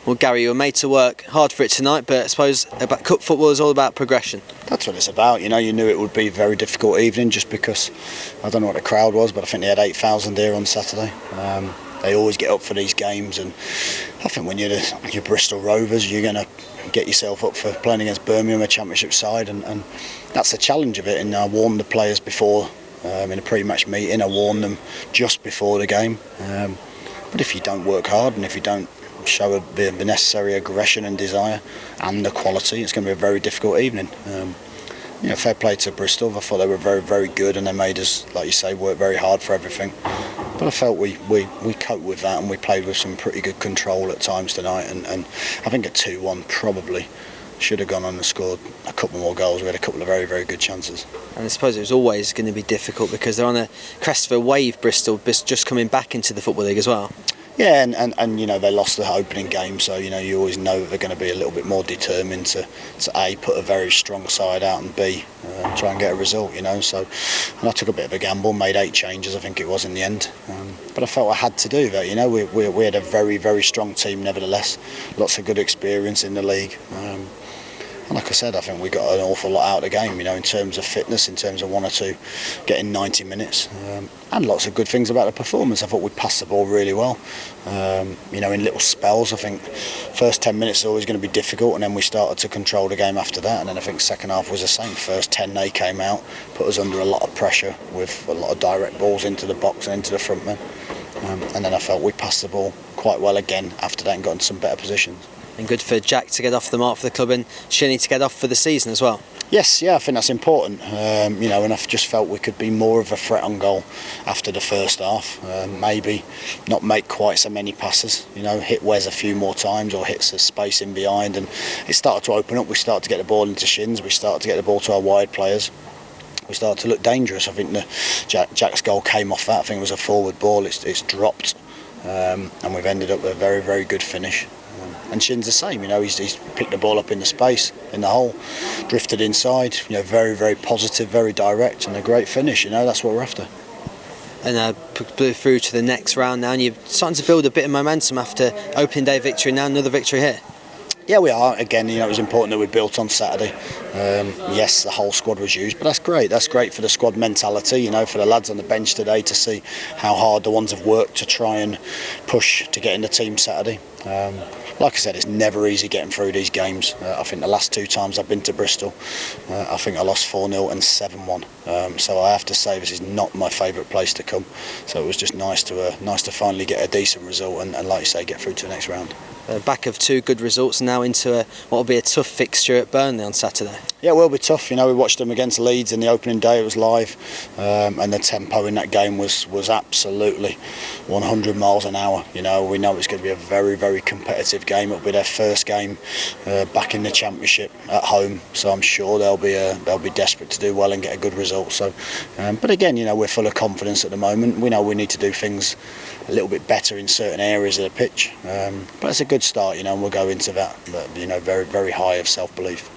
Well, Gary, you were made to work hard for it tonight, but I suppose about cup football is all about progression. That's what it's about. You knew it would be a very difficult evening just because, I don't know what the crowd was, but I think they had 8,000 here on Saturday. They always get up for these games, and I think when you're Bristol Rovers, you're going to get yourself up for playing against Birmingham, a championship side, and that's the challenge of it. And I warned the players before, in a pre-match meeting, I warned them just before the game. But if you don't work hard and if you don't show the necessary aggression and desire and the quality, it's going to be a very difficult evening. Fair play to Bristol. I thought they were very, very good, and they made us, like you say, work very hard for everything. But I felt we coped with that, and we played with some pretty good control at times tonight. And I think at 2-1 probably should have gone on and scored a couple more goals. We had a couple of very, very good chances. And I suppose it was always going to be difficult because they're on a crest of a wave, Bristol, just coming back into the Football League as well. Yeah, and they lost the opening game, so you always know that they're going to be a little bit more determined to A, put a very strong side out, and B, try and get a result. So and I took a bit of a gamble, made 8 changes, I think it was in the end, but I felt I had to do that. We had a very, very strong team nevertheless, lots of good experience in the league. And like I said, I think we got an awful lot out of the game, in terms of fitness, in terms of 1 or 2 getting 90 minutes, and lots of good things about the performance. I thought we passed the ball really well, in little spells. I think first 10 minutes is always going to be difficult, and then we started to control the game after that. And then I think second half was the same. First 10 they came out, put us under a lot of pressure with a lot of direct balls into the box and into the front men. And then I felt we passed the ball quite well again after that and got into some better positions. And good for Jack to get off the mark for the club, and Shinnie to get off for the season as well. Yes, I think that's important. And I just felt we could be more of a threat on goal after the first half. Maybe not make quite so many passes. Hit Wes a few more times or hit some space in behind, and it started to open up. We started to get the ball into Shins. We started to get the ball to our wide players. We started to look dangerous. I think Jack's goal came off that. I think it was a forward ball. It's dropped, and we've ended up with a very, very good finish. And Shin's the same, he's picked the ball up in the space, in the hole, drifted inside, very, very positive, very direct, and a great finish, that's what we're after. And blew through to the next round now, and you're starting to build a bit of momentum after opening day victory, now another victory here. Yeah, we are. Again, it was important that we built on Saturday. Yes, the whole squad was used, but that's great. That's great for the squad mentality, for the lads on the bench today to see how hard the ones have worked to try and push to get in the team Saturday. Like I said, it's never easy getting through these games. I think the last 2 times I've been to Bristol, I think I lost 4-0 and 7-1. So I have to say this is not my favourite place to come. So it was just nice to finally get a decent result and like you say, get through to the next round. Back of 2 good results, now into what will be a tough fixture at Burnley on Saturday. Yeah, it will be tough. We watched them against Leeds in the opening day. It was live, and the tempo in that game was absolutely 100 miles an hour. We know it's going to be a very, very competitive game. It'll be their first game back in the Championship at home, so I'm sure they'll be desperate to do well and get a good result. So, but again, we're full of confidence at the moment. We know we need to do things a little bit better in certain areas of the pitch, but it's a good start, and we'll go into that, very, very high of self-belief.